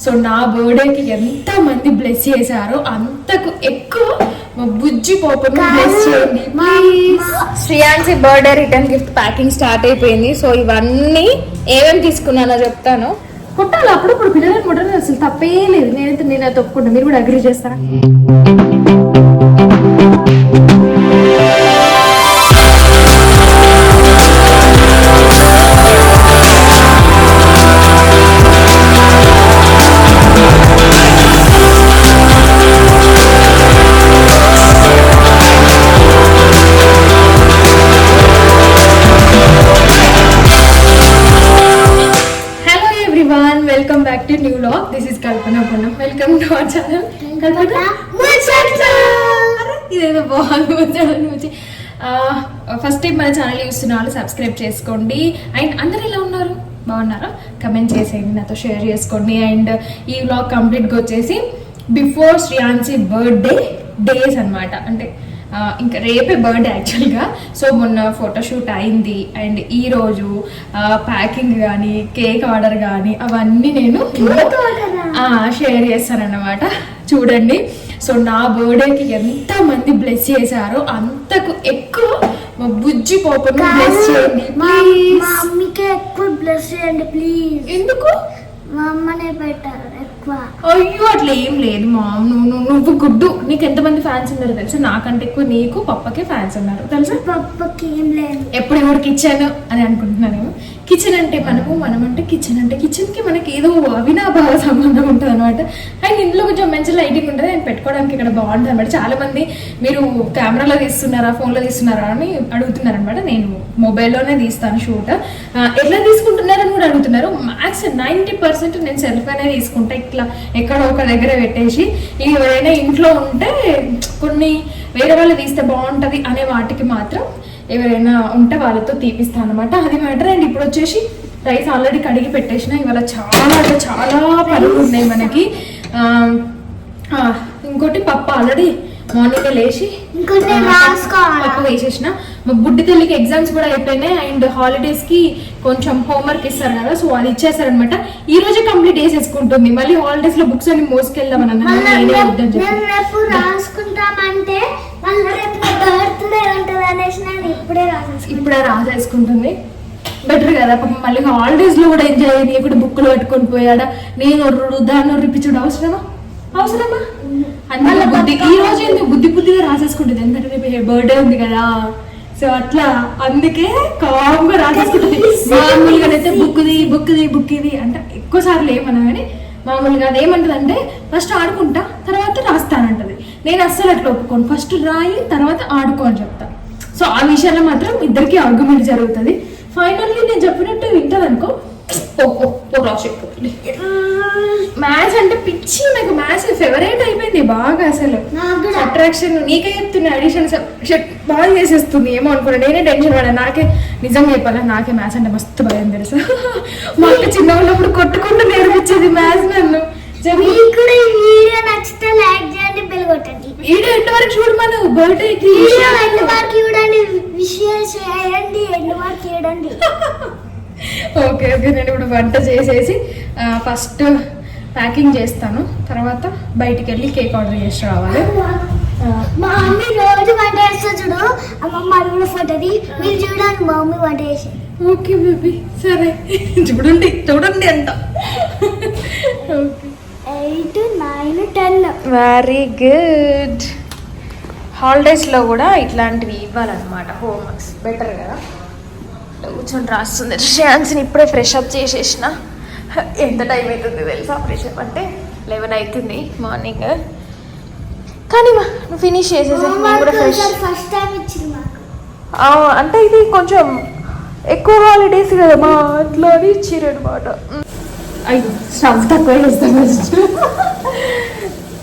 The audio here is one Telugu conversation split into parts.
సో నా బర్త్డేకి ఎంత మంది బ్లెస్ చేశారో అంతకు ఎక్కువ మా బుజ్జి పాపను బ్లెస్ చేయండి please. Shreyansi birthday return gift packing start అయిపోయింది. సో ఇవన్నీ ఏమేమి తీసుకున్నానో చెప్తాను. కొట్టాలి అప్పుడప్పుడు పిల్లలను కొట్టడం అసలు తప్పే లేదు. నేను తప్పుకుంటా, మీరు కూడా అగ్రీ చేస్తారా? Welcome back to new vlog. This is Kalpana Ponnam. Welcome to our channel Kalpana Muchatla. ఇదేదో బాగుంది. ఫస్ట్ టైం మన ఛానల్ చూస్తున్న వాళ్ళు సబ్స్క్రైబ్ చేసుకోండి. అండ్ అందరు ఎలా ఉన్నారు, బాగున్నారా? కమెంట్ చేసేయండి, నాతో షేర్ చేసుకోండి. అండ్ ఈ వ్లాగ్ కంప్లీట్గా వచ్చేసి బిఫోర్ శ్రేయాన్సి బర్త్డే డేస్ అనమాట. అంటే ఇంకా రేపే బర్త్డే యాక్చువల్గా. సో మొన్న ఫోటోషూట్ అయింది అండ్ ఈరోజు ప్యాకింగ్ కానీ కేక్ ఆర్డర్ కానీ అవన్నీ నేను షేర్ చేస్తానన్నమాట. చూడండి, సో నా బర్త్డేకి ఎంత మంది బ్లెస్ చేశారో అంతకు ఎక్కువ మా బుజ్జి పాపను బ్లెస్ చేయండి ప్లీజ్. ఎందుకు మా అమ్మనే పెట్టారు ఎక్కువ? అయ్యో అట్లా ఏం లేదు మా. నువ్వు గుడ్డు. నీకు ఎంతమంది ఫ్యాన్స్ ఉన్నారు తెలుసా? నాకంటే ఎక్కువ నీకు పప్పకే ఫ్యాన్స్ ఉన్నారు తెలుసా? పప్పకి ఏం లేదు. ఎప్పుడు ఎవరు కిచెన్ అని అనుకుంటున్నాను. కిచెన్ అంటే మనం అంటే కిచెన్ అంటే కిచెన్కి మనకి ఏదో అవినాభావ సంబంధం ఉంటుంది అనమాట. అండ్ ఇందులో కొంచెం మంచి లైటింగ్ ఉంటుంది అండ్ పెట్టుకోవడానికి ఇక్కడ బాగుంటుంది అనమాట. చాలా మంది మీరు కెమెరాలో తీస్తున్నారా ఫోన్లో తీస్తున్నారా అని అడుగుతున్నారు అనమాట. నేను మొబైల్లోనే తీస్తాను షూట్. ఎట్లా తీసుకుంటున్నారని కూడా అడుగుతున్నారు. మ్యాక్స్ 90% నేను సెల్ఫీనే తీసుకుంటా. ఇట్లా ఎక్కడో ఒక దగ్గర పెట్టేసి ఎవరైనా ఇంట్లో ఉంటే కొన్ని వేరే వాళ్ళు తీస్తే బాగుంటుంది అనే వాటికి మాత్రం ఎవరైనా ఉంటే వాళ్ళతో తీపిస్తాను అనమాట. అది మ్యాటర్. అండ్ ఇప్పుడు వచ్చేసి రైస్ ఆల్రెడీ కడిగి పెట్టేసిన. ఇవాళ చాలా పనులు ఉన్నాయి మనకి. ఇంకోటి పప్పు ఆల్రెడీ మార్నింగ్ లేచి పప్పు వేసేసిన. మా బుడ్డి తల్లికి ఎగ్జామ్స్ కూడా అయిపోయినాయి అండ్ హాలిడేస్ కి కొంచెం హోంవర్క్ ఇస్తారు కదా, సో అది ఇచ్చేసారనమాట. ఈ రోజే కంప్లీట్ చేసేసుకుంటుంది. మళ్ళీ హాలిడేస్ లో బుక్స్ అని మోసుకెళ్దామని ఇప్పుడే రాసేసుకుంటుంది. బెటర్ కదా పాపం. మళ్ళీ హాలిడేస్ లో కూడా ఎంజాయ్ అయ్యి కూడా బుక్లు పట్టుకొని పోయాడా. నేను దాన్ని రిపించుడు అవసరమా? అందులో బుద్ధి ఈ రోజు ఎందుకు బుద్ధిగా రాసేసుకుంటుంది, ఎందుకంటే రేపు బర్త్డే ఉంది కదా. సో అట్లా అందుకే కామ్గా రాసేసుకుంటుంది. మామూలుగానైతే బుక్ ఇది అంటే ఎక్కువ సార్లు ఏమన్నా కానీ మామూలుగా అదేమంటది అంటే ఫస్ట్ ఆడుకుంటా తర్వాత రాస్తానంటది. నేను అస్సలు అట్లా ఒప్పుకోను. ఫస్ట్ రాయి తర్వాత ఆడుకో అని చెప్తా. సో ఆ విషయంలో మాత్రం ఇద్దరికి ఆర్గ్యుమెంట్ జరుగుతుంది. ఫైనల్లీ నేను చెప్పినట్టు వింటది అనుకో. మ్యాథ్స్ అంటే పిచ్చి. నాకు మ్యాథ్స్ ఫేవరెట్ అయిపోయింది బాగా. అసలు అట్రాక్షన్ నీకే చెప్తున్నా. అడిషన్ బాగా చేసేస్తుంది. ఏమో అనుకున్నా. నేనే టెన్షన్ పడా. నాకే నిజంగా చెప్పాలా, నాకే మ్యాథ్స్ అంటే మస్తు భయం తెలుసు. మా అక్క చిన్న ఉన్నప్పుడు కొట్టుకుంటూ నేర్పించేది మ్యాథ్స్ నన్ను. వీడియో ఎండ్ వరకు చూడమను. బర్త్డేకి ఓకే నేను ఇప్పుడు వంట చేసేసి ఫస్ట్ ప్యాకింగ్ చేస్తాను. తర్వాత బయటికి వెళ్ళి కేక్ ఆర్డర్ చేసి రావాలి. మా మమ్మీ రోజు వంట చేస్తా చూడు. అమ్మమ్మ అది కూడా ఫోటోది మీరు చూడండి. మా మమ్మీ వంట చేసి. ఓకే బేబీ సరే చూడండి అంట. 8, 9, 10. Very good. హాలిడేస్లో కూడా ఇట్లాంటివి ఇవ్వాలన్నమాట హోంవర్క్స్. బెటర్ కదా. కూర్చొని రాస్తుంది. శ్రేయాన్సిని ఇప్పుడే ఫ్రెష్ అప్ చేసేసిన. ఎంత టైం అవుతుంది తెలుసా? ఫ్రెష్ అప్ అంటే 11 అవుతుంది మార్నింగ్. కానీ నువ్వు ఫినిష్ చేసేసా. అంటే ఇది కొంచెం ఎక్కువ హాలిడేస్ కదా మా అట్లా అని ఇచ్చిర్రు అనమాట. అయ్యో స్టవ్ తక్కువ వేస్తాను.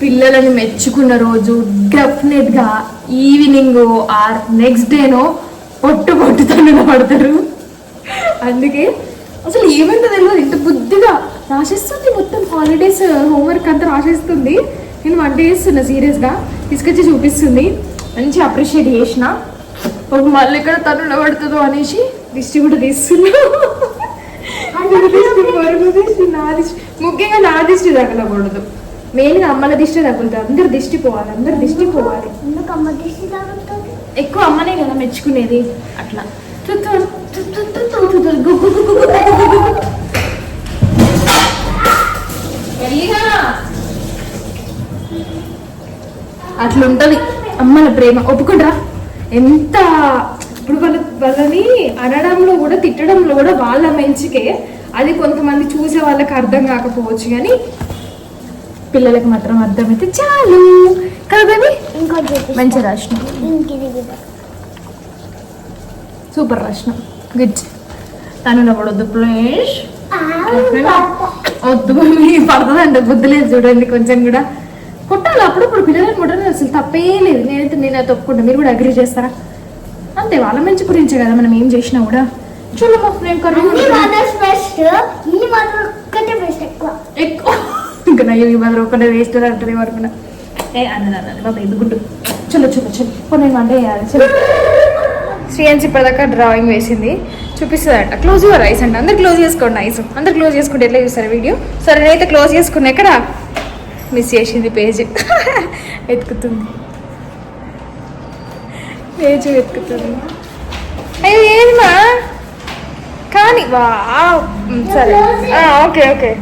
పిల్లలను మెచ్చుకున్న రోజు డెఫినెట్గా ఈవినింగ్ ఆర్ నెక్స్ట్ డేనో పొట్టుతో పడతారు. అందుకే అసలు ఏమైందో తెలియదు. ఇంత బుద్ధిగా రాసేస్తుంది. మొత్తం హాలిడేస్ హోంవర్క్ అంతా రాసేస్తుంది. నేను వంట చేస్తున్నా సీరియస్గా. తీసుకొచ్చి చూపిస్తుంది. మంచి అప్రిషియేట్ చేసిన. మళ్ళీ ఇక్కడ తను నిలబడుతుందో అనేసి దిష్టి కూడా తీస్తున్నా. ముఖ్యంగా నా దిష్టి తగలకూడదు, మెయిన్గా అమ్మల దిష్టి తగులుతుంది. అందరు దిష్టి పోవాలి, అందరు దిష్టి పోవాలి. ఎక్కువ అమ్మనే కదా మెచ్చుకునేది. అట్లా అట్లుంటది అమ్మల ప్రేమ. ఒప్పుకుంటారా? ఎంత ఇప్పుడు వాళ్ళని అనడంలో కూడా తిట్టడంలో కూడా వాళ్ళ మంచికే. అది కొంతమంది చూసే వాళ్ళకి అర్థం కాకపోవచ్చు, కానీ పిల్లలకి మాత్రం అర్థమైతే చాలు కదా. ఇంకోటి మంచి రాష్ట్రం, సూపర్ రాష్ట్రం, గుడ్. తను పడొద్దు ప్లీజ్, వద్దు పడుతుందంట. బుద్ధి లేదు చూడండి కొంచెం కూడా. కొట్టాలి అప్పుడప్పుడు పిల్లలని కొట్టాలి, అసలు తప్పే లేదు. నేను తప్పుకుంటా, మీరు కూడా అగ్రీ చేస్తారా? అంతే, వాళ్ళ మంచి గురించే కదా మనం ఏం చేసినా కూడా. చూడమ్మా నేను ఎక్కువ ఇంకా నయ్యో ఈ మాత్రం ఒక్కటే వేస్ట్ అంటుంది వరకు. అన్నది బాబా ఎందుకుంటు. చలో చలో చలో నేను వంట చేయాలి. చలో. శ్రీయాన్స్ ఇప్పటిదాకా డ్రాయింగ్ వేసింది, చూపిస్తుందట. క్లోజ్ యువర్ ఐస్ అంటే అందరు క్లోజ్ చేసుకోండి ఐస్. అందరు క్లోజ్ చేసుకుంటే ఎట్లా చూస్తారు వీడియో? సరే నేనైతే క్లోజ్ చేసుకున్నా. ఎక్కడ మిస్ చేసింది పేజ్, వెతుకుతుంది పేజ్ వెతుకుతుంది. అయ్యో ఏదిమా కానీ వా సరే ఓకే ఓకే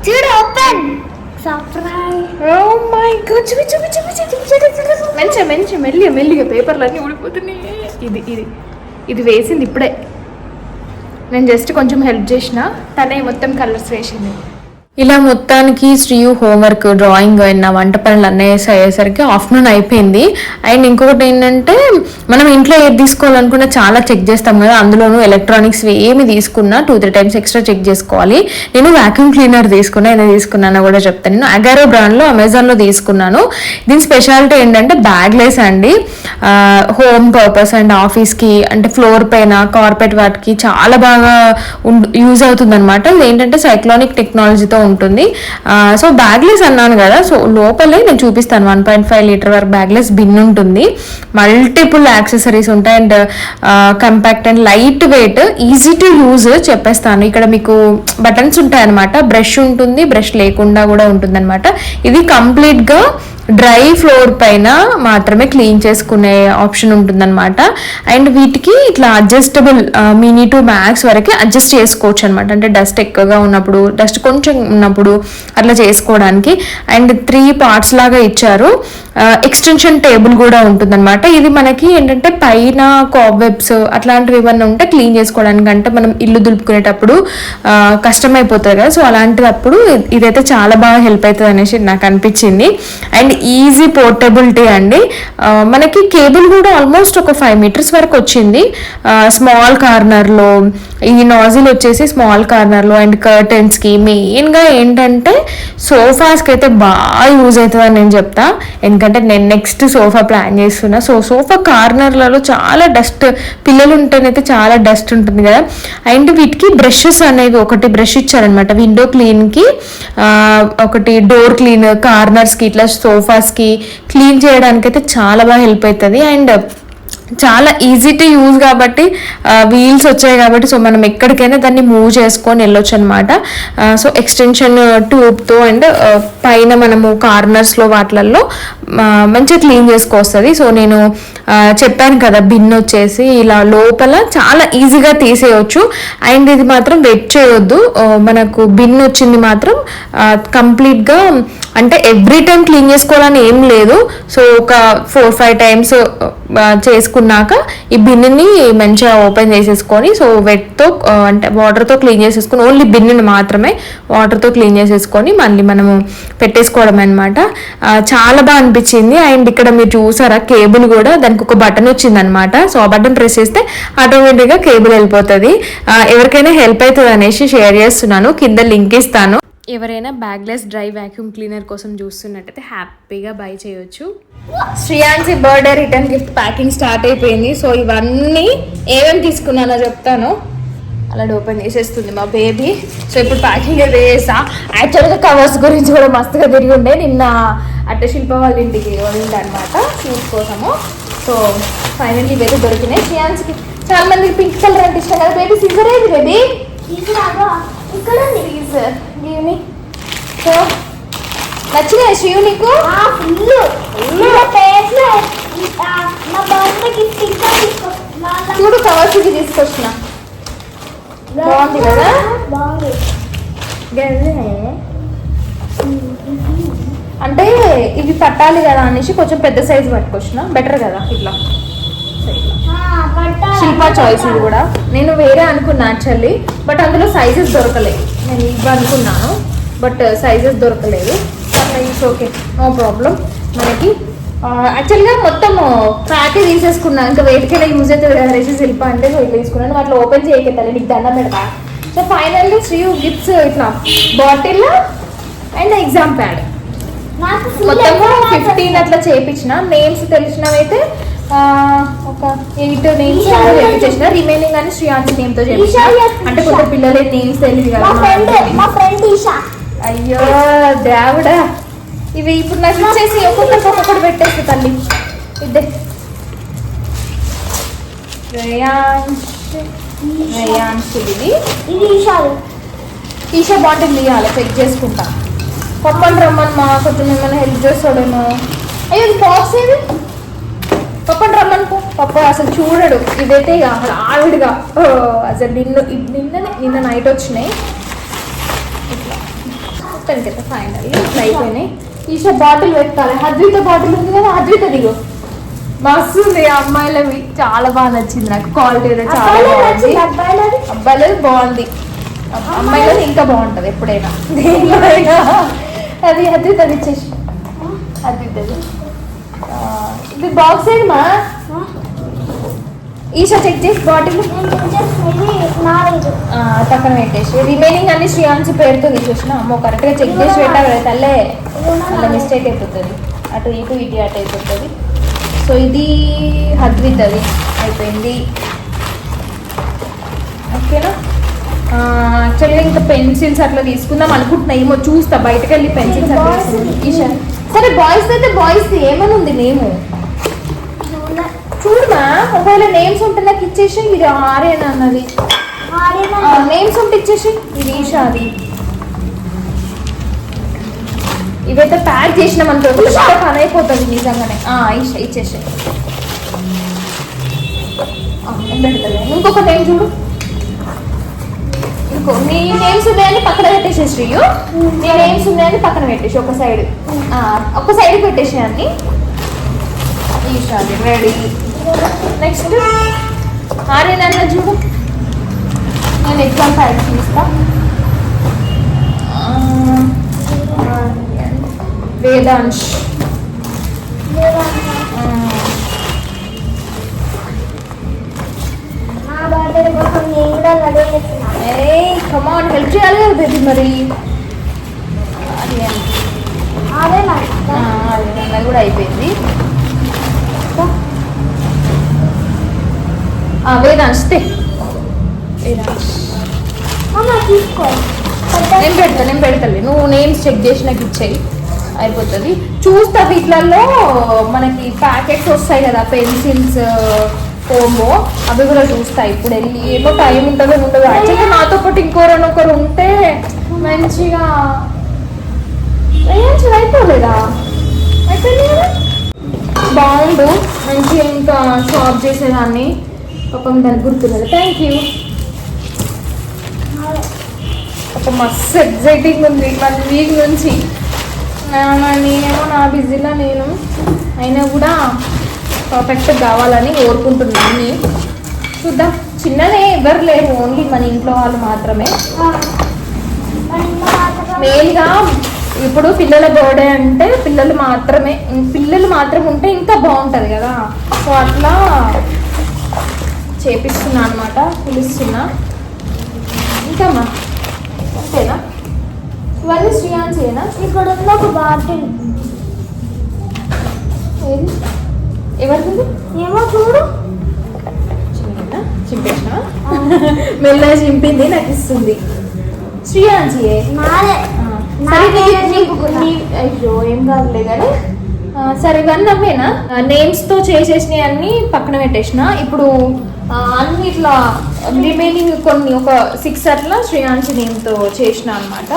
చూడు ఓపెన్ మంచిగా మంచిగా మెల్లిగా పేపర్లు అన్నీ ఊడిపోతున్నాయి. ఇది వేసింది ఇప్పుడే, నేను జస్ట్ కొంచెం హెల్ప్ చేసిన, తనే మొత్తం కలర్స్ వేసింది. ఇలా మొత్తానికి శ్రీయు హోంవర్క్, డ్రాయింగ్, నా వంట పనులు అన్నీ అయ్యేసరికి ఆఫ్టర్నూన్ అయిపోయింది. అండ్ ఇంకొకటి ఏంటంటే మనం ఇంట్లో ఏది తీసుకోవాలనుకున్నా చాలా చెక్ చేస్తాం కదా, అందులోనూ ఎలక్ట్రానిక్స్ ఏమి తీసుకున్నా 2-3 టైమ్స్ ఎక్స్ట్రా చెక్ చేసుకోవాలి. నేను వ్యాక్యూమ్ క్లీనర్ తీసుకున్నా, ఏదో తీసుకున్నానో కూడా చెప్తాను. నేను అగారో బ్రాండ్లో అమెజాన్లో తీసుకున్నాను. దీని స్పెషాలిటీ ఏంటంటే బ్యాగ్లెస్ అండి, హోమ్ పర్పస్ అండ్ ఆఫీస్కి అంటే ఫ్లోర్ పైన కార్పెట్ వాటికి చాలా బాగా యూజ్ అవుతుంది అనమాట. ఇది ఏంటంటే సైక్లానిక్ టెక్నాలజీతో ఉంటుంది. సో బ్యాగ్లెస్ అన్నాను కదా, సో లోపలే నేను చూపిస్తాను. 1.5 లీటర్ వరకు బ్యాగ్లెస్ బిన్ ఉంటుంది, మల్టిపుల్ యాక్సెసరీస్ ఉంటాయి and compact and light weight, easy to use. చెప్పేస్తాను. ఇక్కడ మీకు బటన్స్ ఉంటాయి అనమాట, బ్రష్ ఉంటుంది, బ్రష్ లేకుండా కూడా ఉంటుంది అనమాట. ఇది కంప్లీట్ గా డ్రై ఫ్లోర్ పైన మాత్రమే క్లీన్ చేసుకునే ఆప్షన్ ఉంటుందన్నమాట. అండ్ వీటికి ఇట్లా అడ్జస్టబుల్ మినీ టు మ్యాక్స్ వరకు అడ్జస్ట్ చేసుకోవచ్చు అనమాట. అంటే డస్ట్ ఎక్కువగా ఉన్నప్పుడు, డస్ట్ కొంచెం ఉన్నప్పుడు అట్లా చేసుకోవడానికి. అండ్ 3 పార్ట్స్ లాగా ఇచ్చారు. ఎక్స్టెన్షన్ టేబుల్ కూడా ఉంటుందన్నమాట. ఇది మనకి ఏంటంటే పైన కాబ్వెబ్స్ అట్లాంటివి ఏమన్నా ఉంటే క్లీన్ చేసుకోవడానికి, అంటే మనం ఇల్లు దులుపుకునేటప్పుడు కష్టమైపోతుంది కదా, సో అలాంటిదప్పుడు ఇదైతే చాలా బాగా హెల్ప్ అవుతుంది అనేసి నాకు అనిపించింది. అండ్ ఈజీ పోర్టబిలిటీ అండి. మనకి కేబుల్ కూడా ఆల్మోస్ట్ ఒక 5 మీటర్స్ వరకు వచ్చింది. స్మాల్ కార్నర్లో ఈ నాజిల్ వచ్చేసి స్మాల్ కార్నర్లో. అండ్ కర్టెన్స్కి మెయిన్గా ఏంటంటే సోఫాస్కి అయితే బాగా యూజ్ అవుతుందని నేను చెప్తా, ఎందుకంటే నేను నెక్స్ట్ సోఫా ప్లాన్ చేస్తున్నా. సో సోఫా కార్నర్లలో చాలా డస్ట్, పిల్లలు ఉంటేనైతే చాలా డస్ట్ ఉంటుంది కదా. అండ్ వీటికి బ్రషెస్ అనేవి ఒకటి బ్రష్ ఇచ్చారనమాట, విండో క్లీన్కి ఒకటి, డోర్ క్లీన్, కార్నర్స్కి ఇట్లా సోఫాస్కి క్లీన్ చేయడానికి అయితే చాలా బాగా హెల్ప్ అవుతుంది. అండ్ చాలా ఈజీ టు యూజ్ కాబట్టి, వీల్స్ వచ్చాయి కాబట్టి, సో మనం ఎక్కడికైనా దాన్ని మూవ్ చేసుకొని వెళ్ళొచ్చు అనమాట. సో ఎక్స్టెన్షన్ ట్యూబ్తో అండ్ పైన మనము కార్నర్స్లో వాటిలలో మంచిగా క్లీన్ చేసుకోవస్తుంది. సో నేను చెప్పాను కదా, బిన్ వచ్చేసి ఇలా లోపల చాలా ఈజీగా తీసేయచ్చు. అండ్ ఇది మాత్రం వెట్ చేయొద్దు, మనకు బిన్ వచ్చింది మాత్రం కంప్లీట్గా అంటే ఎవ్రీ టైం క్లీన్ చేసుకోవాలని ఏం లేదు. సో ఒక 4-5 టైమ్స్ చేసుకున్నాక ఈ బిన్ని మంచిగా ఓపెన్ చేసేసుకొని, సో వెట్తో అంటే వాటర్తో క్లీన్ చేసేసుకొని, ఓన్లీ బిన్ని మాత్రమే వాటర్తో క్లీన్ చేసేసుకొని మళ్ళీ మనము పెట్టేసుకోవడం అనమాట. చాలా బాగా అనిపించింది. అండ్ ఇక్కడ మీరు చూసారా కేబుల్ కూడా, దానికి ఒక బటన్ వచ్చింది అనమాట. సో ఆ బటన్ ప్రెస్ చేస్తే ఆటోమేటిక్గా కేబుల్ వెళ్ళిపోతుంది. ఎవరికైనా హెల్ప్ అవుతుంది అనేసి షేర్ చేస్తున్నాను, కింద లింక్ ఇస్తాను. ఎవరైనా బ్యాగ్లెస్ డ్రై వ్యాక్యూమ్ క్లీనర్ కోసం చూస్తున్నట్టయితే హ్యాపీగా బై చేయొచ్చు. Shreyansi birthday return gift packing start అయిపోయింది. సో ఇవన్నీ ఏమేమి తీసుకున్నానో చెప్తాను. అలా ఓపెన్ చేసేస్తుంది మా బేబీ. సో ఇప్పుడు ప్యాకింగ్ అయితే చేసా. యాక్చువల్గా కవర్స్ గురించి కూడా మస్తుగా తిరిగి ఉండే, నిన్న అట్ట శిల్ప వాళ్ళ ఇంటికి వెళ్ళింది అనమాట షూట్ కోసము. సో ఫైనల్లీ ఇవైతే దొరికినాయి. శ్రీయాన్స్కి చాలా మందికి పింక్ కలర్ అంటే ఇష్టం కదా బేబీ. సీజర్ ఏది బేబీ? ఇక్కడ సీజర్ గివ్ని. సో నచ్చినాయి శ్రీయు నీకు? చూడు కవర్స్ ఇది తీసుకొచ్చిన, బాగుంది కదా? బాగుంది. అంటే ఇవి పట్టాలి కదా అనేసి కొంచెం పెద్ద సైజు పట్టుకొచ్చిన, బెటర్ కదా ఇట్లా. శిల్పా చాయిస్ ఇది కూడా. నేను వేరే అనుకున్నా యాక్చువల్లీ, బట్ అందులో సైజెస్ దొరకలేదు. నేను ఇవి అనుకున్నాను బట్ సైజెస్ దొరకలేదు. It's okay, no problem. మనకి యాక్చువల్గా మొత్తం ప్యాకే తీసేసుకున్నా, ఇంకా వేటికైనా యూజ్ అవుతుంది కదా రేసి శిల్ప అంటే ఇట్లా తీసుకున్నాను. వాటిలో ఓపెన్ చేయకెత్తాలి, నీకు దండం పెడతా. సో ఫైనల్లీ శ్రీయు గిఫ్ట్స్ ఇట్లా బాటిల్ అండ్ ఎగ్జామ్ ప్యాడ్ మొత్తము 15 అట్లా చేయించిన. నేమ్స్ తెలిసినవైతే ఒక 8 నేమ్స్ చేపించేసిన, రిమైనింగ్ అని శ్రీయాన్సి నేమ్ తో చేపించిన. అంటే కొంత పిల్లలే నేమ్స్ తెలియదు కదా. అయ్యో దేవుడా, ఇవి ఇప్పుడు నాకు ఇచ్చేసి ఒక్కొక్కటి పెట్టేసి తల్లి. ఇదే రేయాన్స్ ఇది ఈషా బాటిల్ ఇవ్వాలి, చెక్ చేసుకుంటా. పప్పని రమ్మని మా కొంచెం ఏమైనా హెల్ప్ చేస్తాడేమో. అయ్యో ఇది బాక్స్ ఏది? పప్పని రమ్మను పప్ప అసలు చూడడు. ఇదైతే ఇక ఆవిడగా అసలు నిన్న నైట్ వచ్చినాయి ఇట్లా మొత్తానికి అయితే ఫైనల్ ఇట్లా అయిపోయినాయి. ఈషా బాటిల్ పెట్టాలి. అద్విత బాటిల్ ఉంది కదా, అద్విత దిగు మస్తు ఉంది. అమ్మాయిలవి చాలా బాగా నచ్చింది నాకు, క్వాలిటీ కూడా చాలా బాగుంది. అబ్బాయిలది బాగుంది, అమ్మాయిలది ఇంకా బాగుంటుంది ఎప్పుడైనా దేనిలోనైనా. అది అద్విత ఇచ్చేసి అద్వితది. ఇది బాక్స్ ఏది మా ఈషా చెక్ చేసి బాటిల్ పక్కన పెట్టేసి రిమైనింగ్ అన్ని శ్రీయాన్సి పేరుతో తీసేసిన. అమ్మో కరెక్ట్గా చెక్ చేసి పెట్టాలి కదా తల్లే, అలా మిస్టేక్ అయిపోతుంది. అటు ఇటు అటు అయిపోతుంది. సో ఇది అద్వితది అయిపోయింది. ఓకేనా? యాక్చువల్గా ఇంకా పెన్సిల్స్ అట్లా తీసుకుందాం అనుకుంటున్నా. ఏమో చూస్తా, బయటకు వెళ్ళి పెన్సిల్స్ అట్లా ఈషా. సరే బాయ్స్ అయితే బాయ్స్ ఏమని ఉంది నేము చూడమా. ఒకవేళ నేమ్స్ ఉంటే నాకు ఇచ్చేసి. ఇది ఆర్యన్ అన్నది, నేమ్స్ ఉంటే ఇచ్చేసి. ఇది ఈషాది. ఇవైతే ప్యాక్ చేసినాం అనుకో పని అయిపోతుంది నిజంగానే. ఈషా ఇచ్చేసి పెడతలే. ఇంకొక నేమ్ చూడు, ఇంకో నీ నేమ్స్ ఉన్నాయని పక్కన పెట్టేసే శ్రీయు. నీ నేమ్స్ ఉన్నాయని పక్కన పెట్టేసి ఒక సైడ్ పెట్టేసి అన్ని. ఈషాది రెడీ. నెక్స్ట్ ఆర్యన్ అన్న చూడు, నేను ఎగ్జామ్ ప్యాడ్ తీస్తా. వేదాంశ్ కమాన్ హెల్ప్ చేయాలి కదా బేబీ. మరి అన్నది కూడా అయిపోయింది. వేదాంశ్ నేను పెడతాను. నువ్వు నేమ్స్ చెక్ చేసి నాకు ఇచ్చేయి, అయిపోతుంది. చూస్తా వీటిలలో మనకి ప్యాకెట్స్ వస్తాయి కదా పెన్సిల్స్ కోంబో, అవి కూడా చూస్తా. ఇప్పుడు వెళ్ళి ఏమో టైం ఉంటుందో ఉండదు. యాక్చువల్గా నాతో పాటు ఇంకొకరు ఉంటే మంచిగా అయిపోలేదా? అయిపోయింది కదా, బాగుండు మంచిగా. ఇంకా షాప్ చేసేదాన్ని, పాపం దానికి గుర్తున్నది. Thank you. ఒక మస్తు ఎగ్జైటింగ్ ఉంది 1 వీక్ నుంచి. నేనేమో నా బిజీలో నేను అయినా కూడా పర్ఫెక్ట్ కావాలని కోరుకుంటున్నాను. చూద్దాం. చిన్ననే ఎవరు లేరు, ఓన్లీ మన ఇంట్లో వాళ్ళు మాత్రమే. మెయిన్గా ఇప్పుడు పిల్లల బర్త్డే అంటే పిల్లలు మాత్రం ఉంటే ఇంకా బాగుంటుంది కదా. సో అట్లా చేపిస్తున్నా అనమాట, పిలుస్తున్నా. ఇంకమ్మా అంతేనా? ఇవన్నీ శ్రీయాన్సేనా? ఇక్కడ ఉన్న ఒక బాటిల్ ఏది ఎవరిది? ఏమో చూడు. చింపేసిన మెల్లగా చింపింది, నాకు ఇస్తుంది. శ్రీయాన్సియే అయ్యో ఏం కాదులే కానీ. సరే ఇవన్నీ అమ్మేనా నేమ్స్ తో చేసేసినవి అన్ని పక్కన పెట్టేసిన. ఇప్పుడు అన్ని ఇట్లా రిమైనింగ్ కొన్ని ఒక 6 అట్లా శ్రేయాన్సి నేమ్తో చేసిన అనమాట.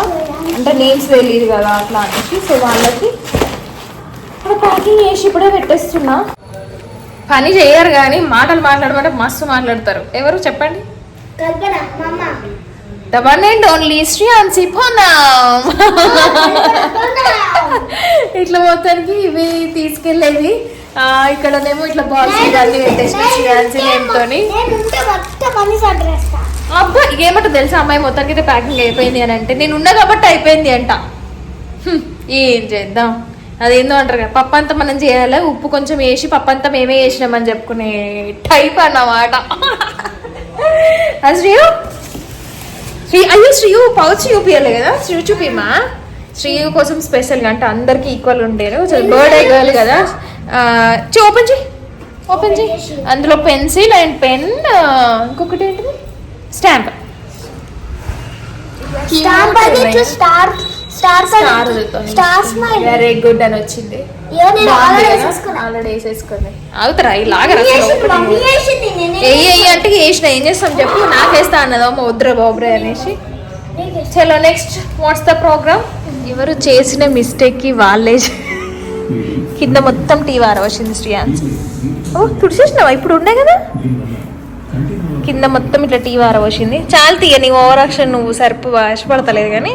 అంటే నేమ్స్ తెలియదు కదా అట్లా అనేసి. సో వాళ్ళకి ప్యాకింగ్ చేసి ఇప్పుడే పెట్టేస్తున్నా. పని చేయరు కానీ మాటలు మాట్లాడమంటే మస్తు మాట్లాడతారు. ఎవరు చెప్పండి? The one and only శ్రేయాన్సి Poonam. ఇట్లా మొత్తానికి ఇవి తీసుకెళ్ళేది. ఇక్కడనేమో ఇట్లా బాల్స్ ఇవన్నీ పెట్టేసిన శ్రేయాన్సి నేమ్తోని. అబ్బా ఏమంటో తెలుసా అమ్మాయి మొత్తానికి అయితే ప్యాకింగ్ అయిపోయింది అని అంటే నేను ఉన్నా కాబట్టి అయిపోయింది అంట. ఏం చేద్దాం, అదేందో అంటారు కదా పప్పు అంతా మనం చేయాలి, ఉప్పు కొంచెం వేసి పప్పు అంతా మేమే వేసినామని చెప్పుకునే టైప్ అన్నమాట. శ్రీయు పౌచ్ చూపియాలి కదా, శ్రీ చూపిమా. శ్రీయు కోసం స్పెషల్గా అంటే అందరికి ఈక్వల్ ఉండేను. బర్త్డే గర్ల్ కదా. ఓపెన్ చేయి, ఓపెన్ చేయి. అందులో పెన్సిల్ అండ్ పెన్, ఇంకొకటి ఏంటిది స్టాంప్. వెరీ గుడ్ అని వచ్చింది. ఆల్రెడీ వేసేసుకుంది. అవుతారా ఇలాగా అంటే వేసిన ఏం చేస్తాం చెప్పు, నాకు వేస్తా అన్నదో వద్దురా బాబురే అనేసి. చలో నెక్స్ట్ వాట్స్ ద ప్రోగ్రామ్. ఎవరు చేసిన మిస్టేక్కి వాళ్ళే కింద మొత్తం టీ వార వచ్చింది శ్రేయాన్స్. ఓ తుడిచేసినావా? ఇప్పుడు ఉండే కదా కింద మొత్తం ఇట్లా టీ వార వచ్చింది. చాలా తీయ నీ ఓవర్ యాక్షన్, నువ్వు సరిపు ఇష్టపడతలేదు కానీ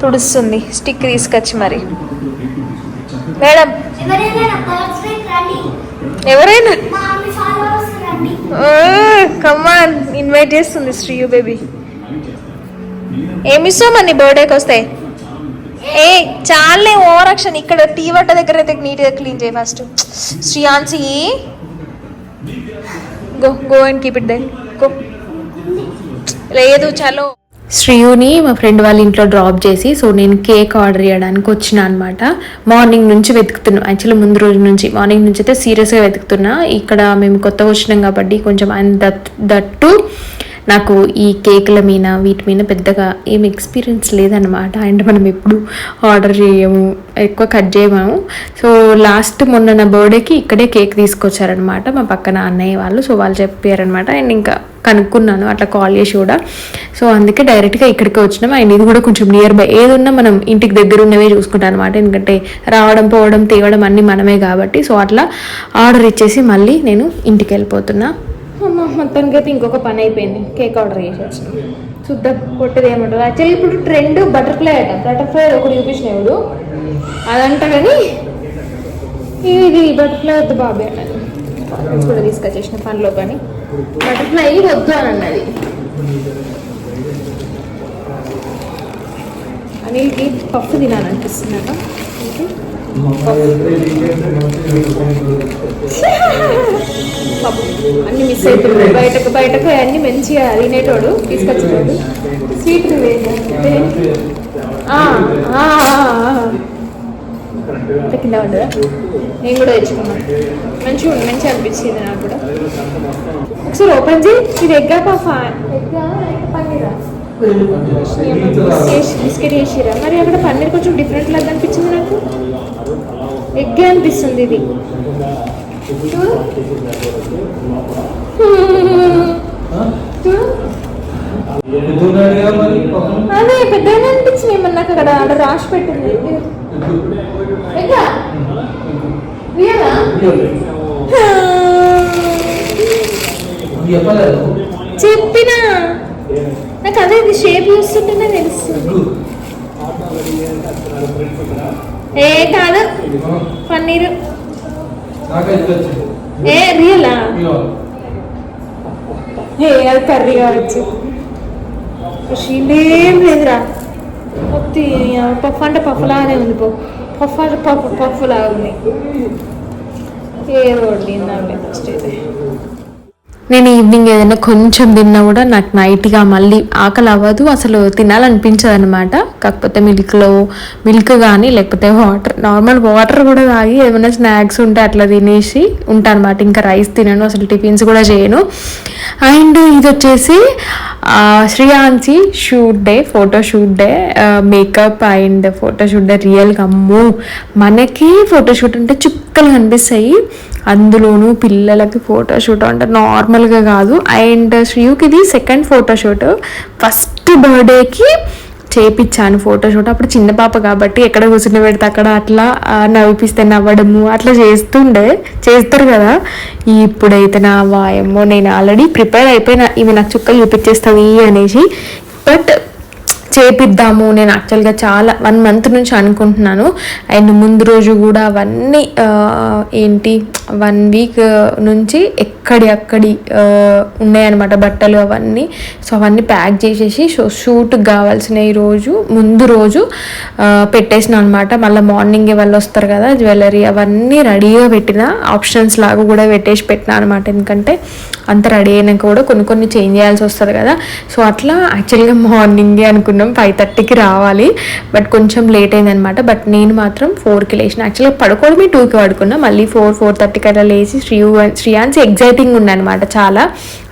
తుడుస్తుంది స్టిక్ తీసుకొచ్చి. మరి మేడం ఎవరైనా కమాన్ ఇన్వైట్ చేస్తుంది శ్రీయు బేబీ. ఏమి ఇస్తావు మరి నీ బర్త్డేకి వస్తే? ఏ చాలే ఓవర్ యాక్షన్. ఇక్కడ టీ వట్ట దగ్గర అయితే నీట్గా క్లీన్ చేయి first. Shreyansi go and keep it there. Go. లేదు చలో. శ్రీయుని మా ఫ్రెండ్ వాళ్ళ ఇంట్లో డ్రాప్ చేసి సో నేను కేక్ ఆర్డర్ చేయడానికి వచ్చిన అనమాట. మార్నింగ్ నుంచి వెతుకుతున్నాను. యాక్చువల్లీ ముందు రోజు నుంచి మార్నింగ్ నుంచి అయితే సీరియస్గా వెతుకుతున్నా. ఇక్కడ మేము కొత్తగా వచ్చినాం కాబట్టి కొంచెం దట్టు నాకు ఈ కేకుల మీద వీటి మీద పెద్దగా ఏం ఎక్స్పీరియన్స్ లేదనమాట. అండ్ మనం ఎప్పుడు ఆర్డర్ చేయము, ఎక్కువ కట్ చేయము. సో లాస్ట్ మొన్న నా బర్త్డేకి ఇక్కడే కేక్ తీసుకొచ్చారనమాట మా పక్కన అన్నయ్య వాళ్ళు. సో వాళ్ళు చెప్పారనమాట. అండ్ ఇంకా కనుక్కున్నాను అట్లా కాల్ చేసి కూడా. సో అందుకే డైరెక్ట్గా ఇక్కడికి వచ్చినాం. అండ్ ఇది కూడా కొంచెం నియర్ బై, ఏదున్నా మనం ఇంటికి దగ్గర ఉన్నవే చూసుకుంటాం అనమాట. ఎందుకంటే రావడం పోవడం తేవడం అన్నీ మనమే కాబట్టి. సో అట్లా ఆర్డర్ ఇచ్చేసి మళ్ళీ నేను ఇంటికి వెళ్ళిపోతున్నా. మొత్తానికి అయితే ఇంకొక పని అయిపోయింది. కేక్ ఆర్డర్ చేసి వచ్చినాం. చూద్దాం కొట్టేది ఏమంటారు. యాక్చువల్లీ ఇప్పుడు ట్రెండ్ బటర్ఫ్లై అట. బటర్ఫ్లై ఒకటి చూపించినాడు అదంట, కానీ ఇది బటర్ఫ్లై వద్దు బాబే అన్నది. కూడా తీసుకొచ్చేసిన పనిలో కానీ బటర్ఫ్లై వద్దు అని అన్నది. అనిల్కి పప్పు తినాలనిపిస్తుందట. అన్ని మిస్ అవుతున్నాడు. బయటకు అన్ని మంచిగా తినేటోడు తీసుకొచ్చేటోడు. స్వీట్ కింద ఉండదా? నేను కూడా తెచ్చుకున్నాను. మంచిగా అనిపించింది నాకు కూడా. ఒకసారి ఓపెన్ చేయి. ఇది ఎగ్గా పఫా? ఎగ్గా పన్నీరా? బిస్కెట్ వేసిరా? మరి అక్కడ పన్నీర్ కొంచెం డిఫరెంట్ లాగా అనిపించింది నాకు. ఎగ్గే అనిపిస్తుంది ఇది. అదే పెద్దగా అనిపించింది. ఏమన్నా నాకు అక్కడ రాసి పెట్టింది. చెప్పినా నాకు అదే ఇది షేప్ చూస్తుంటేనే తెలుస్తుంది. ఏ కాదు పన్నీరు. ఏ రియలా? ఏ అది కర్రీ కావచ్చు. ఏం లేదురా. పఫ్ అంటే పఫ్ లాగానే ఉంది. పఫ్ అంటే పఫ్ లాగా ఉంది. ఏ రోడ్డు ఫస్ట్ అయితే నేను ఈవినింగ్ ఏదైనా కొంచెం తిన్నా కూడా నాకు నైట్గా మళ్ళీ ఆకలి అవ్వదు, అసలు తినాలనిపించదు అనమాట. కాకపోతే మిల్క్ కానీ లేకపోతే నార్మల్ వాటర్ కూడా తాగి ఏమైనా స్నాక్స్ ఉంటే అట్లా తినేసి ఉంటాను అనమాట. ఇంకా రైస్ తినను, అసలు టిఫిన్స్ కూడా చేయను. అండ్ ఇది వచ్చేసి Shreyansi photoshoot day makeup and photoshoot day. రియల్గా అమ్మో మనకి ఫోటోషూట్ అంటే చుక్కలు కనిపిస్తాయి. అందులోనూ పిల్లలకి ఫోటోషూట్ అంటే నార్మల్గా కాదు. అండ్ శ్రీయుకి ఇది సెకండ్ ఫోటోషూట్. ఫస్ట్ బర్త్డేకి చేయించాను ఫోటోషూట్. అప్పుడు చిన్న పాప కాబట్టి ఎక్కడ కూర్చుని పెడితే అక్కడ అట్లా నవ్విపిస్తే నవ్వడము అట్లా చేస్తారు కదా. ఇప్పుడైతే నా వాయమ్మో, నేను ఆల్రెడీ ప్రిపేర్ అయిపోయినా ఇవి నాకు చుక్కలు చూపించేస్తావి అనేసి. బట్ చేపిద్దాము నేను యాక్చువల్గా చాలా 1 month నుంచి అనుకుంటున్నాను. అండ్ ముందు రోజు కూడా అవన్నీ 1 week నుంచి ఎక్కడి ఉన్నాయన్నమాట బట్టలు అవన్నీ. సో అవన్నీ ప్యాక్ చేసేసి షూట్కి కావాల్సిన ముందు రోజు పెట్టేసిన అనమాట. మళ్ళీ మార్నింగే వాళ్ళు వస్తారు కదా, జ్యువెలరీ అవన్నీ రెడీగా పెట్టిన, ఆప్షన్స్ లాగా కూడా పెట్టిన అనమాట. ఎందుకంటే అంత రెడీ అయినాక కూడా కొన్ని చేంజ్ చేయాల్సి వస్తుంది కదా. సో అట్లా యాక్చువల్గా మార్నింగే అనుకున్నాం 5:30కి రావాలి, బట్ కొంచెం లేట్ అయిందనమాట. బట్ నేను మాత్రం 4కి లేచిన. యాక్చువల్గా పడుకోవడమే 2కి పడుకున్నా. మళ్ళీ 4:30కి అలా లేచి శ్రీయాన్స్ ఎగ్జైటింగ్ ఉందన్నమాట చాలా.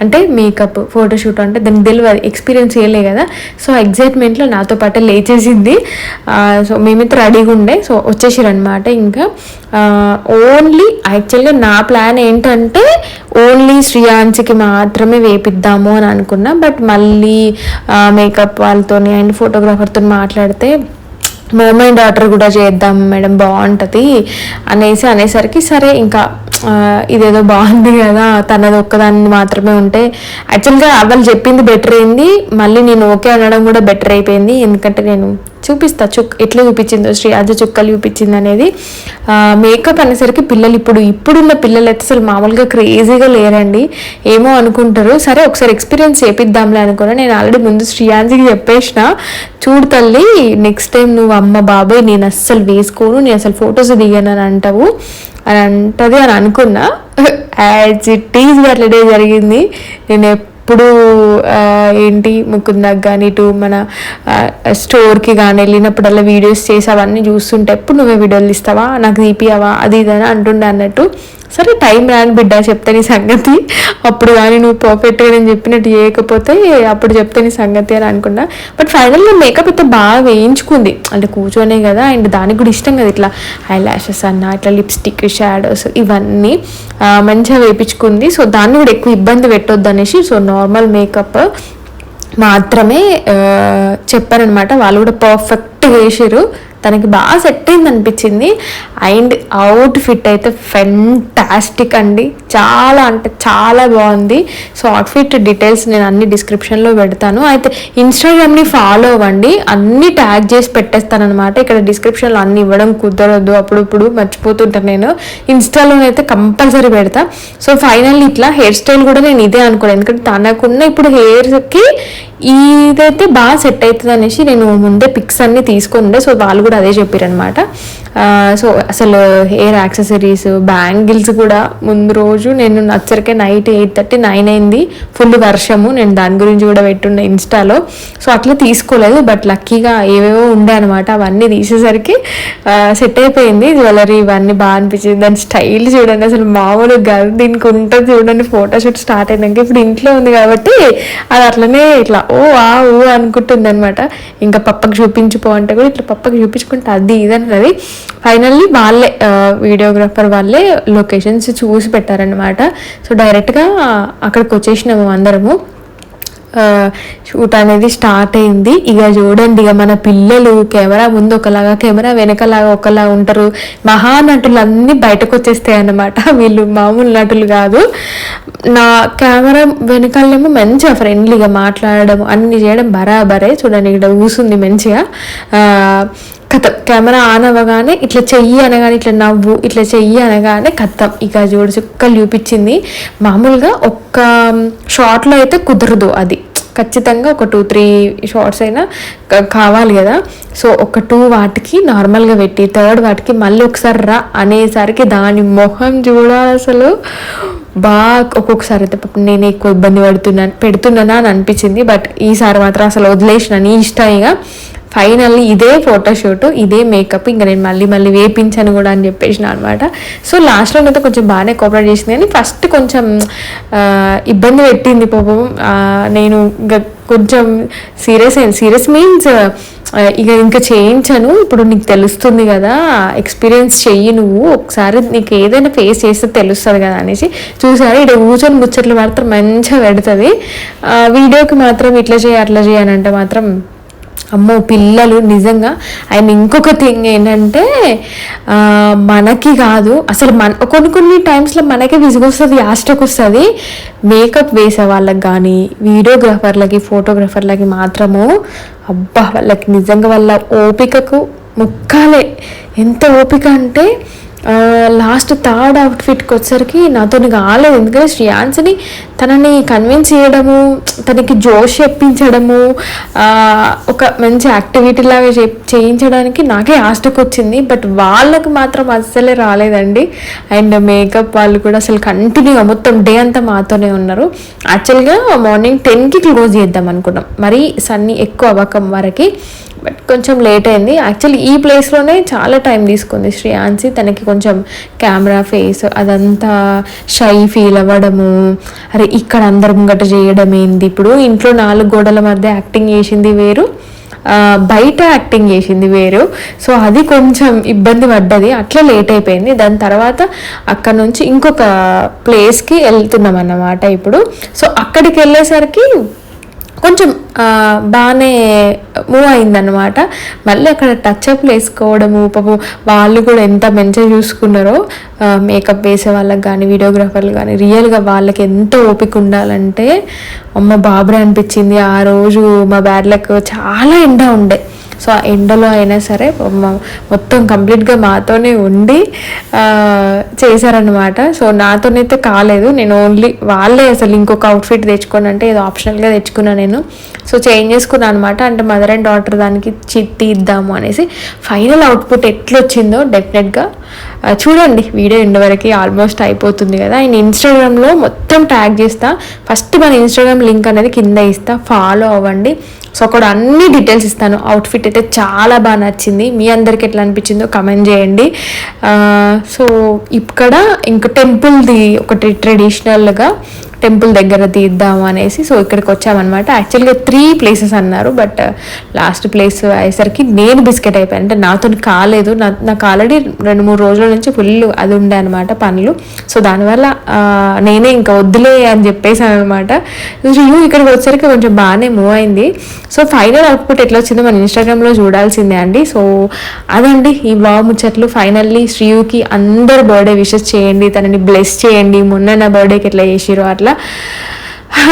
అంటే మేకప్ ఫోటోషూట్ అంటే దానికి తెలియదు, ఎక్స్పీరియన్స్ చేయలే కదా. సో ఎగ్జైట్మెంట్లో నాతో పాటు లేచేసింది. సో మేమైతే రెడీగా ఉండే. సో వచ్చేసారనమాట. ఇంకా ఓన్లీ యాక్చువల్గా నా ప్లాన్ ఏంటంటే ఓన్లీ శ్రీయాన్స్కి మాత్రమే వేపిద్దాము అని అనుకున్నా. బట్ మళ్ళీ మేకప్ వాళ్ళతోని అండ్ ఫోటోగ్రాఫర్తో మాట్లాడితే మమ్మీ డాటర్ కూడా చేద్దాం మేడం బాగుంటుంది అనేసరికి సరే ఇంకా ఇదేదో బాగుంది కదా, తనది ఒక్కదాన్ని మాత్రమే ఉంటే యాక్చువల్గా వాళ్ళు చెప్పింది బెటర్ అయింది. మళ్ళీ నేను ఓకే అనడం కూడా బెటర్ అయిపోయింది. ఎందుకంటే నేను చూపిస్తా ఎట్లా చూపించిందో శ్రీయాజ్ చుక్కలు చూపించింది అనేది. మేకప్ అనేసరికి పిల్లలు ఇప్పుడున్న పిల్లలు అయితే అసలు మామూలుగా క్రేజీగా లేరండి. ఏమో అనుకుంటారు. సరే ఒకసారి ఎక్స్పీరియన్స్ చేపిద్దాంలే అనుకున్నా. నేను ఆల్రెడీ ముందు శ్రీయాన్స్కి చెప్పేసిన, చూడు తల్లి నెక్స్ట్ టైం నువ్వు అమ్మ బాబాయ్ నేను అస్సలు వేసుకోను, నేను అసలు ఫొటోస్ దిగాను అని అంటది అని అనుకున్నా. యాజ్ ఇట్ ఈజ్ అట్లనే జరిగింది. నేను ఎప్పుడు ముకుందాకి కానీ ఇటు మన స్టోర్కి కానీ వెళ్ళినప్పుడల్లా వీడియోస్ చేసి అవన్నీ చూస్తుంటే ఎప్పుడు నువ్వే వీడియోలు ఇస్తావా, నాకు తీపియావా, అది ఇదని అంటుండే అన్నట్టు. సరే టైం రాని బిడ్డ చెప్తే నీ సంగతి, అప్పుడు కానీ నువ్వు పర్ఫెక్ట్గా నేను చెప్పినట్టు చేయకపోతే అప్పుడు చెప్తే నీ సంగతి అని అనుకున్నా. బట్ ఫైనల్గా మేకప్ అయితే బాగా వేయించుకుంది. అంటే కూర్చొనే కదా, అండ్ దానికి కూడా ఇష్టం కదా ఇట్లా ఐ ల్యాషెస్ అన్న ఇట్లా లిప్స్టిక్ షాడోస్ ఇవన్నీ మంచిగా వేయించుకుంది. సో దాన్ని కూడా ఎక్కువ ఇబ్బంది పెట్టొద్దు అనేసి సో నార్మల్ మేకప్ మాత్రమే చెప్పారనమాట. వాళ్ళు కూడా పర్ఫెక్ట్గా వేసారు. తనకి బాగా సెట్ అయింది అనిపించింది. అండ్ అవుట్ఫిట్ అయితే ఫెంటాస్టిక్ అండి, చాలా అంటే చాలా బాగుంది. సో అవుట్ఫిట్ డీటెయిల్స్ నేను అన్ని డిస్క్రిప్షన్లో పెడతాను. అయితే ఇన్స్టాగ్రామ్ని ఫాలో అవ్వండి, అన్ని ట్యాగ్ చేసి పెట్టేస్తాను అనమాట. ఇక్కడ డిస్క్రిప్షన్లో అన్ని ఇవ్వడం కుదరదు, అప్పుడప్పుడు మర్చిపోతుంటాను నేను. ఇన్స్టాలోనైతే కంపల్సరీ పెడతా. సో ఫైనల్లీ ఇట్లా హెయిర్ స్టైల్ కూడా నేను ఇదే అనుకోను, ఎందుకంటే తనకున్న ఇప్పుడు హెయిర్కి ఇదైతే బాగా సెట్ అవుతుంది అనేసి నేను ముందే పిక్స్ అన్ని తీసుకొని ఉండే. సో వాళ్ళు కూడా అదే చెప్పారనమాట. సో అసలు హెయిర్ యాక్సెసరీస్ బ్యాంగిల్స్ కూడా ముందు రోజు నేను నచ్చరికే నైట్ 8:30 9 అయింది, ఫుల్ వర్షము. నేను దాని గురించి కూడా పెట్టుండే ఇన్స్టాలో. సో అట్లా తీసుకోలేదు, బట్ లక్కీగా ఏవేవో ఉండే అనమాట. అవన్నీ తీసేసరికి సెట్ అయిపోయింది. జ్యువెలరీ ఇవన్నీ బాగా అనిపించింది. దాని స్టైల్ చూడండి అసలు మామూలుగా కాదు, దీనికి ఉంటుంది చూడండి. ఫోటోషూట్ స్టార్ట్ అయినాక ఇప్పుడు ఇంట్లో ఉంది కాబట్టి అది అట్లనే ఇట్లా ఓ అనుకుంటుంది అనమాట. ఇంకా పప్పకి చూపించిపో అంటే కూడా ఇట్లా పప్పకి చూపించుకుంటే అది ఇది అన్నది. ఫైనల్లీ వాళ్ళే వీడియోగ్రాఫర్ వాళ్ళే లొకేషన్స్ చూసి పెట్టారనమాట. సో డైరెక్ట్గా అక్కడికి వచ్చేసినాము అందరము. షూట్ అనేది స్టార్ట్ అయింది. ఇక చూడండి, ఇక మన పిల్లలు కెమెరా ముందు ఒకలాగా కెమెరా వెనకలాగా ఒకలా ఉంటారు. మహానటులు అన్నీ బయటకు వచ్చేస్తాయి అన్నమాట. వీళ్ళు మామూలు నటులు కాదు. నా కెమెరా వెనకాలేమో మంచిగా ఫ్రెండ్లీగా మాట్లాడడం అన్ని చేయడం బరాబరే. చూడండి ఇక్కడ కూసుంది మంచిగా. కథం కెమెరా ఆన్ అవ్వగానే ఇట్లా చెయ్యి అనగానే ఇట్లా నవ్వు, ఇట్లా చెయ్యి అనగానే కథం ఇక చూడు చుక్కలు చూపించింది. మామూలుగా ఒక్క షార్ట్లో అయితే కుదరదు, అది ఖచ్చితంగా ఒక 2-3 షార్ట్స్ అయినా కావాలి కదా. సో ఒక 2 వాటికి నార్మల్గా పెట్టి 3rd వాటికి మళ్ళీ ఒకసారి రా అనేసరికి దాని మొహం చూడాలి అసలు. బాగా ఒక్కొక్కసారి అయితే నేను ఎక్కువ ఇబ్బంది పెడుతున్నానా అని అనిపించింది. బట్ ఈసారి మాత్రం అసలు వదిలేసిన నీ ఇష్టం. ఇక ఫైనల్లీ ఇదే ఫోటోషూట్, ఇదే మేకప్, ఇంకా నేను మళ్ళీ వేపించాను కూడా అని చెప్పేసిన అనమాట. సో లాస్ట్లో అయితే కొంచెం బాగానే కోఆపరేట్ చేసింది, కానీ ఫస్ట్ కొంచెం ఇబ్బంది పెట్టింది పాపం. నేను ఇంకా కొంచెం సీరియస్ మీన్స్ ఇక ఇంకా చేయించను, ఇప్పుడు నీకు తెలుస్తుంది కదా, ఎక్స్పీరియన్స్ చెయ్యి నువ్వు, ఒకసారి నీకు ఏదైనా ఫేస్ చేస్తే తెలుస్తుంది కదా అనేసి చూసారు. ఇక్కడ కూర్చొని ముచ్చట్లు మాత్రం మంచిగా పెడుతుంది. వీడియోకి మాత్రం ఇట్లా చేయి అట్లా చేయాలంటే మాత్రం అమ్మో పిల్లలు నిజంగా. అండ్ ఇంకొక థింగ్ ఏంటంటే మనకి కాదు అసలు కొన్ని టైమ్స్లో మనకే విసుగొస్తుంది, యాస్టకు వస్తుంది. మేకప్ వేసే వాళ్ళకి కానీ వీడియోగ్రాఫర్లకి ఫోటోగ్రాఫర్లకి మాత్రము అబ్బా వాళ్ళకి నిజంగా వాళ్ళ ఓపికకు ముక్కాలే. ఎంత ఓపిక అంటే లాస్ట్ థర్డ్ అవుట్ఫిట్కి వచ్చేసరికి నాతో కాలేదు. ఎందుకంటే శ్రేయాన్స్ని తనని కన్విన్స్ చేయడము, తనకి జోష్ చెప్పించడము, ఒక మంచి యాక్టివిటీ లాగా చేయించడానికి నాకే ఆస్టకు వచ్చింది. బట్ వాళ్ళకి మాత్రం అస్సలే రాలేదండి. అండ్ మేకప్ వాళ్ళు కూడా అసలు కంటిన్యూగా మొత్తం డే అంతా మాతోనే ఉన్నారు. యాక్చువల్గా మార్నింగ్ 10కి క్లోజ్ చేద్దాం అనుకున్నాం, మరీ సన్నీ ఎక్కువ అవ్వకం వరకు. బట్ కొంచెం లేట్ అయింది. యాక్చువల్లీ ఈ ప్లేస్లోనే చాలా టైం తీసుకుంది శ్రేయాన్సి. తనకి కొంచెం కెమెరా ఫేస్ అదంతా షై ఫీల్ అవ్వడము, అరే ఇక్కడ అందరం ముంగట చేయడం ఏంది, ఇప్పుడు ఇంట్లో 4 గోడల మధ్య యాక్టింగ్ చేసింది వేరు, బయట యాక్టింగ్ చేసింది వేరు. సో అది కొంచెం ఇబ్బంది పడ్డది, అట్లా లేట్ అయిపోయింది. దాని తర్వాత అక్కడ నుంచి ఇంకొక ప్లేస్కి వెళ్తున్నాం అన్నమాట ఇప్పుడు. సో అక్కడికి వెళ్ళేసరికి కొంచెం బాగానే మూవ్ అయిందనమాట. మళ్ళీ అక్కడ టచ్అప్ వేసుకోవడము, పాపం వాళ్ళు కూడా ఎంత మంచిగా చూసుకున్నారో మేకప్ వేసే వాళ్ళకి కానీ వీడియోగ్రాఫర్లు కానీ. రియల్గా వాళ్ళకి ఎంత ఓపిక ఉండాలంటే అమ్మ బాబురా అనిపించింది. ఆ రోజు మా బ్యాడ్లకు చాలా ఎండ ఉండే, సో ఆ ఎండలో అయినా సరే మొత్తం కంప్లీట్గా మాతోనే ఉండి చేశారనమాట. సో నాతోనైతే కాలేదు, నేను ఓన్లీ వాళ్ళే అసలు ఇంకొక అవుట్ఫిట్ తెచ్చుకోను అంటే ఏదో ఆప్షనల్గా తెచ్చుకున్నాను నేను. సో చేంజ్ చేసుకున్నాను అనమాట. అంటే మదర్ అండ్ డాటర్ దానికి చిట్టి ఇద్దాము అనేసి. ఫైనల్ అవుట్పుట్ ఎట్లా వచ్చిందో డెఫినెట్గా చూడండి. వీడియో ఎండ్ వరకు ఆల్మోస్ట్ అయిపోతుంది కదా. అండ్ ఇన్స్టాగ్రామ్లో మొత్తం ట్యాగ్ చేస్తా, ఫస్ట్ మన ఇన్స్టాగ్రామ్ లింక్ అనేది కింద ఇస్తా, ఫాలో అవ్వండి. సో అక్కడ అన్ని డీటెయిల్స్ ఇస్తాను. అవుట్ఫిట్ అయితే చాలా బాగా నచ్చింది, మీ అందరికి ఎట్లా అనిపించిందో కమెంట్ చేయండి. సో ఇక్కడ ఇంక టెంపుల్ది ఒకటి ట్రెడిషనల్గా టెంపుల్ దగ్గర తీద్దాము అనేసి సో ఇక్కడికి వచ్చామన్నమాట. యాక్చువల్గా 3 ప్లేసెస్ అన్నారు, బట్ లాస్ట్ ప్లేస్ అయ్యేసరికి నేను బిస్కెట్ అయిపోయాను. అంటే నాతో కాలేదు, నాకు ఆల్రెడీ 2-3 రోజుల నుంచి ఫుల్ అది ఉండే అనమాట పనులు. సో దానివల్ల నేనే ఇంకా వద్దులే అని చెప్పేసాను అనమాట. ఇక్కడికి వచ్చేసరికి కొంచెం బాగానే మూవ్ అయింది. సో ఫైనల్ అవుట్పుట్ ఎట్లా వచ్చిందో మన ఇన్స్టాగ్రామ్లో చూడాల్సిందే అండి. సో అదండి ఈ వ్లాగ్ ముచ్చట్లు. ఫైనల్లీ శ్రీయుకి అందరు బర్త్డే విషెస్ చేయండి, తనని బ్లెస్ చేయండి. మొన్న నా బర్త్డేకి ఎట్లా చేసిరో అట్లా.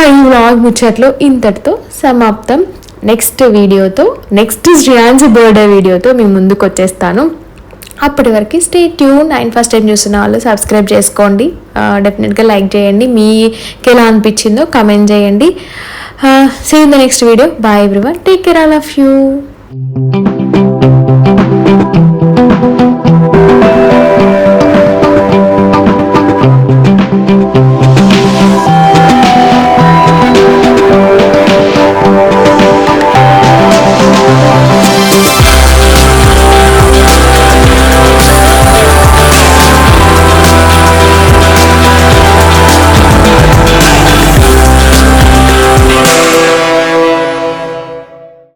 ఈ వ్లాగ్ ముచ్చట్లు ఇంతటితో సమాప్తం. నెక్స్ట్ వీడియోతో, నెక్స్ట్ శ్రేయాన్సి బర్త్డే వీడియోతో మీ ముందుకు వచ్చేస్తాను. అప్పటి వరకు stay tune. And first time చూస్తున్న వాళ్ళు సబ్స్క్రైబ్ చేసుకోండి, డెఫినెట్గా లైక్ చేయండి. మీకు ఎలా అనిపించిందో కమెంట్ చేయండి. See in the next video. Bye everyone, take care, all of you.